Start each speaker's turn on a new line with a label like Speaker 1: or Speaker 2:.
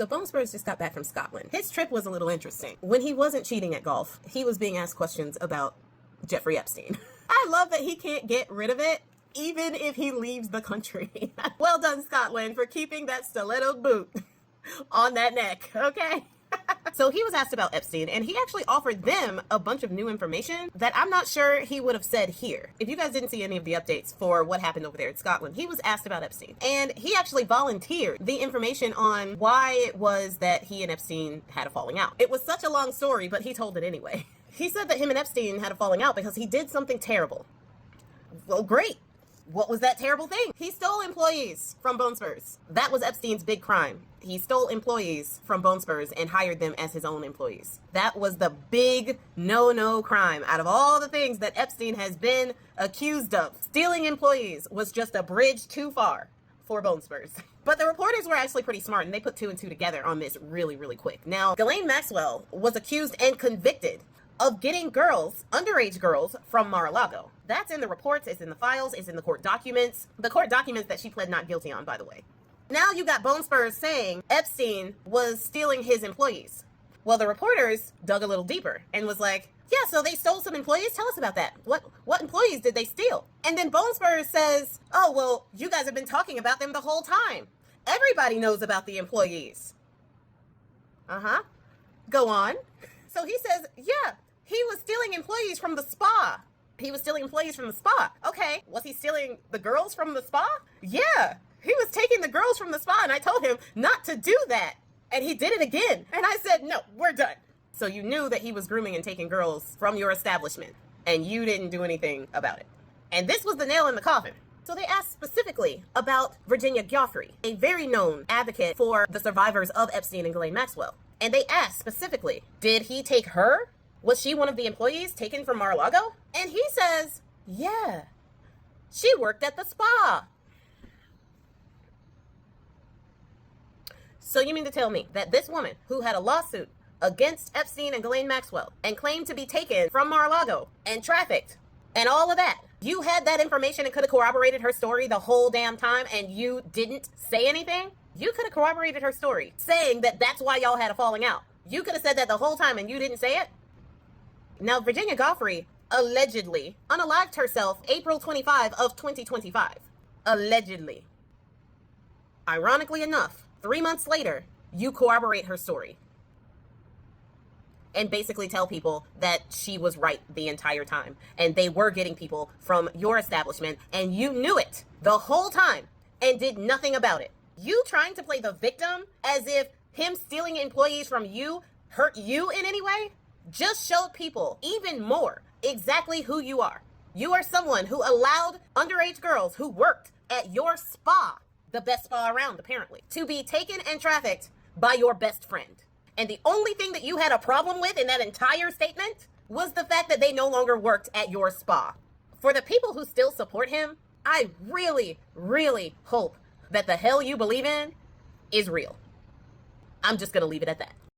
Speaker 1: So Bone Spurs just got back from Scotland. His trip was a little interesting. When he wasn't cheating at golf, he was being asked questions about Jeffrey Epstein. I love that he can't get rid of it, even if he leaves the country. Well done, Scotland, for keeping that stiletto boot on that neck, okay? So he was asked about Epstein, and he actually offered them a bunch of new information that I'm not sure he would have said here. If you guys didn't see any of the updates for what happened over there in Scotland, he was asked about Epstein, and he actually volunteered the information on why it was that he and Epstein had a falling out. It was such a long story, but he told it anyway. He said that him and Epstein had a falling out because he did something terrible. Well, great. What was that terrible thing? He stole employees from Bone Spurs. That was Epstein's big crime. He stole employees from Bone Spurs and hired them as his own employees. That was the big no-no crime out of all the things that Epstein has been accused of. Stealing employees was just a bridge too far for Bone Spurs. But the reporters were actually pretty smart, and they put 2 and 2 together on this really, really quick. Now, Ghislaine Maxwell was accused and convicted of getting girls, underage girls, from Mar-A-Lago. That's in the reports, it's in the files, it's in the court documents. The court documents that she pled not guilty on, by the way. Now you got Bone Spurs saying Epstein was stealing his employees. Well, the reporters dug a little deeper and was like, yeah, so they stole some employees? Tell us about that. What employees did they steal? And then Bone Spurs says, oh, well, you guys have been talking about them the whole time. Everybody knows about the employees. Uh-huh. Go on. So he says, yeah, he was stealing employees from the spa. He was stealing employees from the spa. Okay, was he stealing the girls from the spa? Yeah, he was taking the girls from the spa, and I told him not to do that. And he did it again. And I said, no, we're done. So you knew that he was grooming and taking girls from your establishment, and you didn't do anything about it. And this was the nail in the coffin. So they asked specifically about Virginia Giuffre, a very known advocate for the survivors of Epstein and Ghislaine Maxwell. And they asked specifically, did he take her? Was she one of the employees taken from Mar-A-Lago? And he says, yeah, she worked at the spa. So you mean to tell me that this woman who had a lawsuit against Epstein and Ghislaine Maxwell and claimed to be taken from Mar-A-Lago and trafficked and all of that, you had that information and could have corroborated her story the whole damn time and you didn't say anything? You could have corroborated her story saying that that's why y'all had a falling out. You could have said that the whole time and you didn't say it? Now, Virginia Giuffre allegedly unalived herself April 25 of 2025. Allegedly. Ironically enough, 3 months later, you corroborate her story and basically tell people that she was right the entire time and they were getting people from your establishment and you knew it the whole time and did nothing about it. You trying to play the victim as if him stealing employees from you hurt you in any way just showed people even more exactly who you are. You are someone who allowed underage girls who worked at your spa, the best spa around apparently, to be taken and trafficked by your best friend. And the only thing that you had a problem with in that entire statement was the fact that they no longer worked at your spa. For the people who still support him, I really, really hope that the hell you believe in is real. I'm just gonna leave it at that.